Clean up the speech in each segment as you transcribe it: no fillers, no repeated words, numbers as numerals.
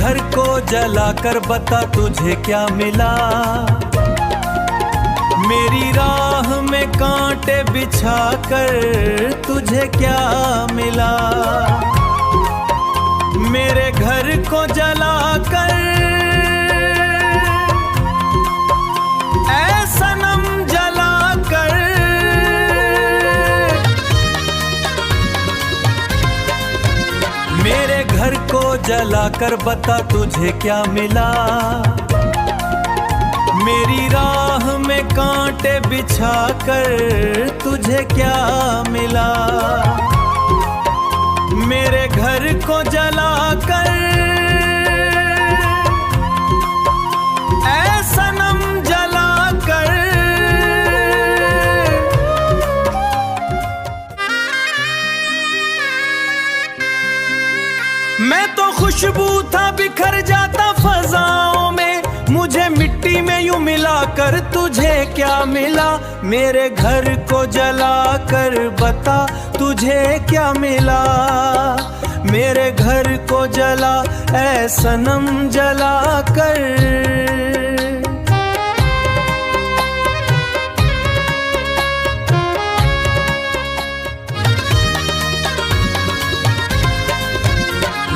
घर को जलाकर बता तुझे क्या मिला। मेरी राह में कांटे बिछाकर तुझे क्या मिला। मेरे घर को जलाकर ऐ सनम जलाकर मेरे घर को जलाकर बता तुझे क्या मिला। मेरी राह में कांटे बिछाकर तुझे क्या मिला। मेरे घर को जलाकर ऐ सनम जलाकर मैं तो खुशबू था बिखर जाता फजाओं में। मुझे मिट्टी में यूं मिलाकर तुझे क्या मिला। मेरे घर को जलाकर बता तुझे क्या मिला। मेरे घर को जला ऐ सनम जलाकर।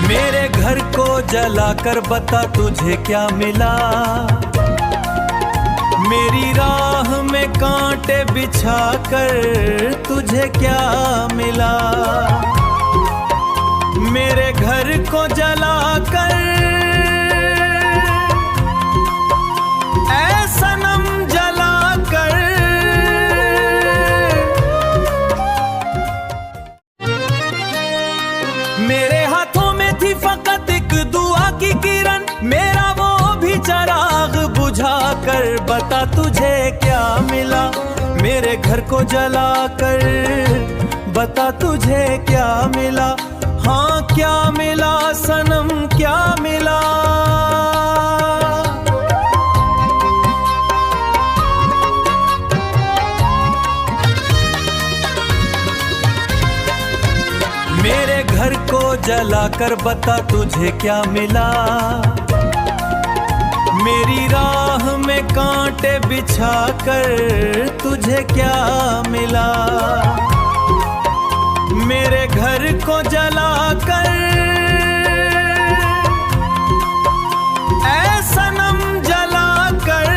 मेरे घर को जलाकर बता तुझे क्या मिला। मेरी राह में कांटे बिछाकर तुझे क्या मिला। मेरे घर को जलाकर ऐ सनम जलाकर मेरे हाथों में थी फकत एक दुआ की किरण। मेरा वो भी चराग बुझा कर बता तुझे क्या मिला। मेरे घर को जलाकर बता तुझे क्या मिला। हाँ क्या मिला सनम क्या मिला। मेरे घर को जलाकर बता तुझे क्या मिला। मेरी राह में कांटे बिछाकर तुझे क्या मिला। मेरे घर को जलाकर ऐ सनम जलाकर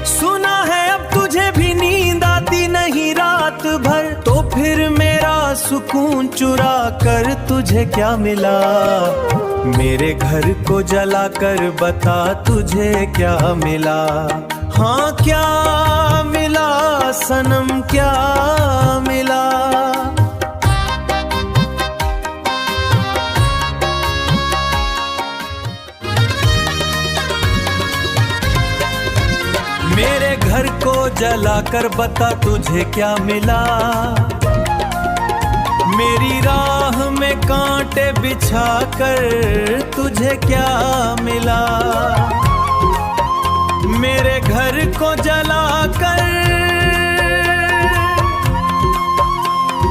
सुना है अब तुझे भी नींद आती नहीं रात भर। तो फिर मेरा सुकून चुरा कर तुझे क्या मिला। मेरे घर को जलाकर बता तुझे क्या मिला। हाँ क्या मिला सनम क्या मिला। मेरे घर को जलाकर बता तुझे क्या मिला। मेरी राह में कांटे बिछाकर तुझे क्या मिला। मेरे घर को जलाकर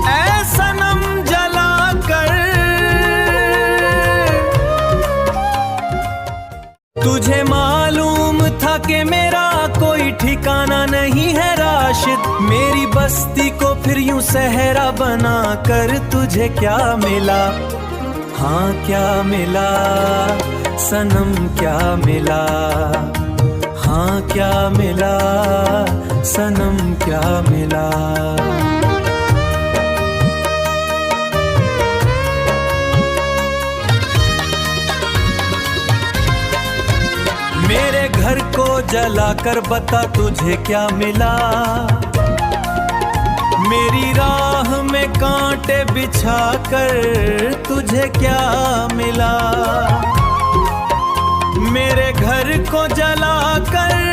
ऐ सनम जलाकर तुझे मालूम था कि मेरा कोई ठिकाना नहीं है राशिद। मेरी बस्ती को फिर यूं सहरा बना कर तुझे क्या मिला। हाँ क्या मिला सनम क्या मिला। हाँ क्या मिला सनम क्या मिला। मेरे घर को जलाकर बता तुझे क्या मिला। मेरी राह में कांटे बिछाकर तुझे क्या मिला। मेरे घर को जलाकर